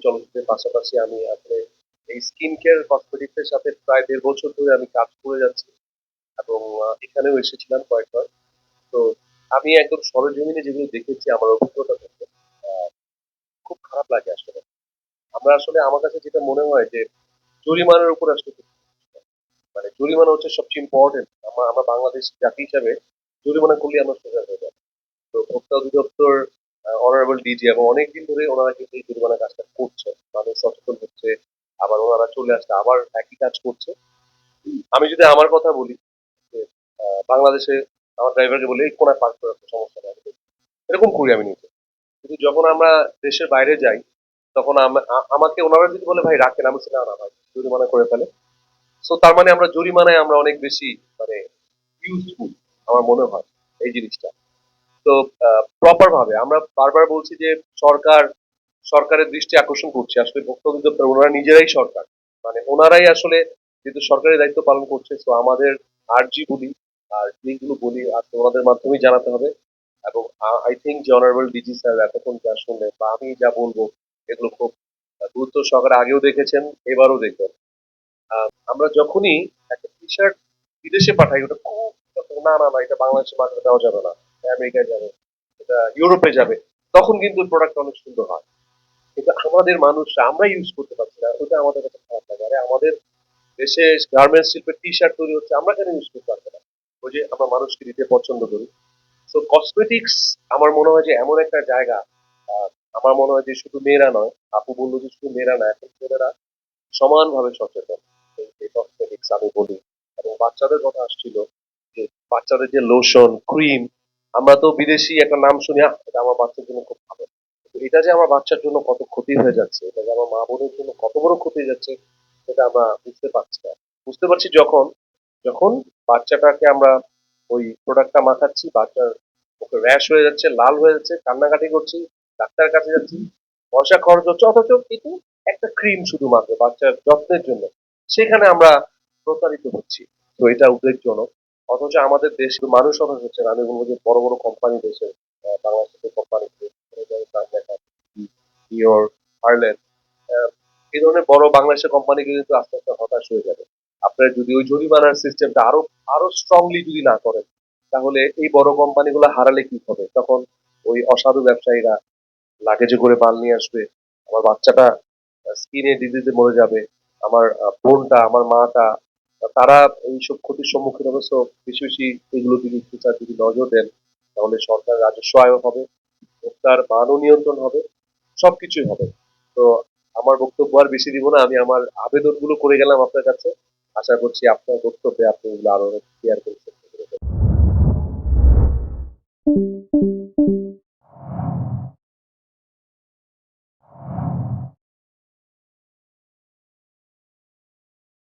চলচ্চিত্রের পাশাপাশি আমি আসলে এই স্কিন কেয়ার কসমেটিক্স এর সাথে প্রায় 1.5 বছর ধরে আমি কাজ করে যাচ্ছি এবং এখানেও এসেছিলাম কয়েকবার। তো আমি একদম সরেজমিনে যেগুলো দেখেছি আমার অভিজ্ঞতা থেকে আহ, খুব খারাপ লাগে আসলে। আমরা আসলে আমার কাছে যেটা মনে হয় যে জরিমানার উপর আসলে মানে জরিমানা হচ্ছে সবচেয়ে ইম্পর্টেন্ট। আমরা আমরা বাংলাদেশ জাতি হিসাবে জরিমানা করলে আমরা সোজা হয়ে যাবো। তো ভোক্তা অধিদপ্তর অনারেবল ডিজি এবং অনেকদিন ধরে ওনারা কিন্তু এই জরিমানা কাজটা করছে, মানুষ সচেতন হচ্ছে, আবার ওনারা চলে আসছে আবার একই কাজ করছে। আমি যদি আমার কথা বলি যে বাংলাদেশে আমার ড্রাইভারকে বলি এই কোনায় পার্ক করার কোনো সমস্যা নেই, এরকম করি আমি নিজে। কিন্তু যখন আমরা দেশের বাইরে যাই তখন আমাকে ওনারা যদি বলে ভাই রাখেন, আমি বলছি, না না ভাই জরিমানা করে ফেলে। সো তার মানে আমরা জরিমানায় আমরা অনেক বেশি মানে ইউজফুল আমার মনে হয় এই জিনিসটা। তো প্রপার ভাবে আমরা বারবার বলছি যে সরকার সরকারের দৃষ্টি আকর্ষণ করছে, আসলে ভোক্তা অধিদপ্তর ওনারা নিজেরাই সরকার, মানে ওনারাই আসলে যেহেতু সরকারি দায়িত্ব পালন করছে, তো আমাদের আর্জি বলি আর যেগুলো বলি আসলে ওনাদের মাধ্যমেই জানাতে হবে। এবং আই থিঙ্ক যে অনারেবল ডিজি স্যার এতক্ষণ যা শুনলেন বা আমি যা বলবো এগুলো খুব গুরুত্ব সহকারে আগেও দেখেছেন, এবারও দেখবেন। আমরা যখনই একটা টি শার্ট বিদেশে পাঠাই ওটা খুব, না না না এটা বাংলাদেশে পাঠাতে দেওয়া যাবে না, এটা আমেরিকায় যাবে, এটা ইউরোপে যাবে, তখন কিন্তু প্রোডাক্ট অনেক সুন্দর হয়। কিন্তু আমাদের মানুষরা আমরা ইউজ করতে পারছি না, ওটা আমাদের কাছে খারাপ লাগে। আরে আমাদের দেশে গার্মেন্টস শিল্পের টি শার্ট তৈরি হচ্ছে, আমরা কেন ইউজ করতে পারবো না? ওই যে আমরা মানুষকে দিতে পছন্দ করি। তো কসমেটিক্স আমার মনে হয় যে এমন একটা জায়গা, আহ, আমার মনে হয় যে শুধু মেয়েরা নয়, আপু বললো যে শুধু মেয়েরা না, এখন ছেলেরা সমানভাবে সচেতন। এই যে কসমেটিক্স আমি বলি, এবং বাচ্চাদের কথা আসছিল যে বাচ্চাদের যে লোশন ক্রিম, আমরা তো বিদেশি একটা নাম শুনি, এটা আমার বাচ্চার জন্য খুব ভালো, কিন্তু এটা যে আমার বাচ্চার জন্য কত ক্ষতি হয়ে যাচ্ছে, এটা যে আমার মা বোনের জন্য কত বড় ক্ষতি হয়ে যাচ্ছে, সেটা আমরা বুঝতে পারছি না। বুঝতে পারছি যখন যখন বাচ্চাটাকে আমরা ওই প্রোডাক্টটা মাখাচ্ছি, বাচ্চার ওকে র্যাশ হয়ে যাচ্ছে, লাল হয়ে যাচ্ছে, কান্নাকাটি করছি, ডাক্তারের কাছে যাচ্ছি, পয়সা খরচ হচ্ছে, অথচ কিন্তু একটা ক্রিম শুধুমাত্র বাচ্চার যত্নের জন্য সেখানে আমরা প্রতারিত হচ্ছি। তো এটা উদ্বেগজনক। অথচ আমাদের দেশ মানুষ অথচ হচ্ছে না। আমি বলবো যে বড় বড় কোম্পানি দেশে, বাংলাদেশের কোম্পানি ইওর আয়ারল্যান্ড, এই ধরনের বড় বাংলাদেশের কোম্পানি কিন্তু আস্তে আস্তে হতাশ হয়ে যাবে। আপনার যদি ওই জরিমানার সিস্টেমটা আরো আরো স্ট্রংলি যদি না করেন, তাহলে এই বড় কোম্পানিগুলো হারালে কি হবে তখন? ওই অসাধু ব্যবসায়ীরা লাগেজে করে মাল নিয়ে আসবে, আমার বাচ্চাটা স্কিনে ডিজিজে মরে যাবে, আমার বোনটা, আমার মাটা, তারা এইসব ক্ষতির সম্মুখীন হবে। সো বেশি বেশি এগুলো দিকে একটু যদি নজর দেন, তাহলে সরকার রাজস্ব আয় হবে, ভোক্তার মানও নিয়ন্ত্রণ হবে, সবকিছুই হবে। তো আমার বক্তব্য আর বেশি দিব না, আমি আমার আবেদনগুলো করে গেলাম আপনার কাছে। আশা করছি আপনার বক্তব্যে আপনি এগুলো আরো অনেক ক্লিয়ার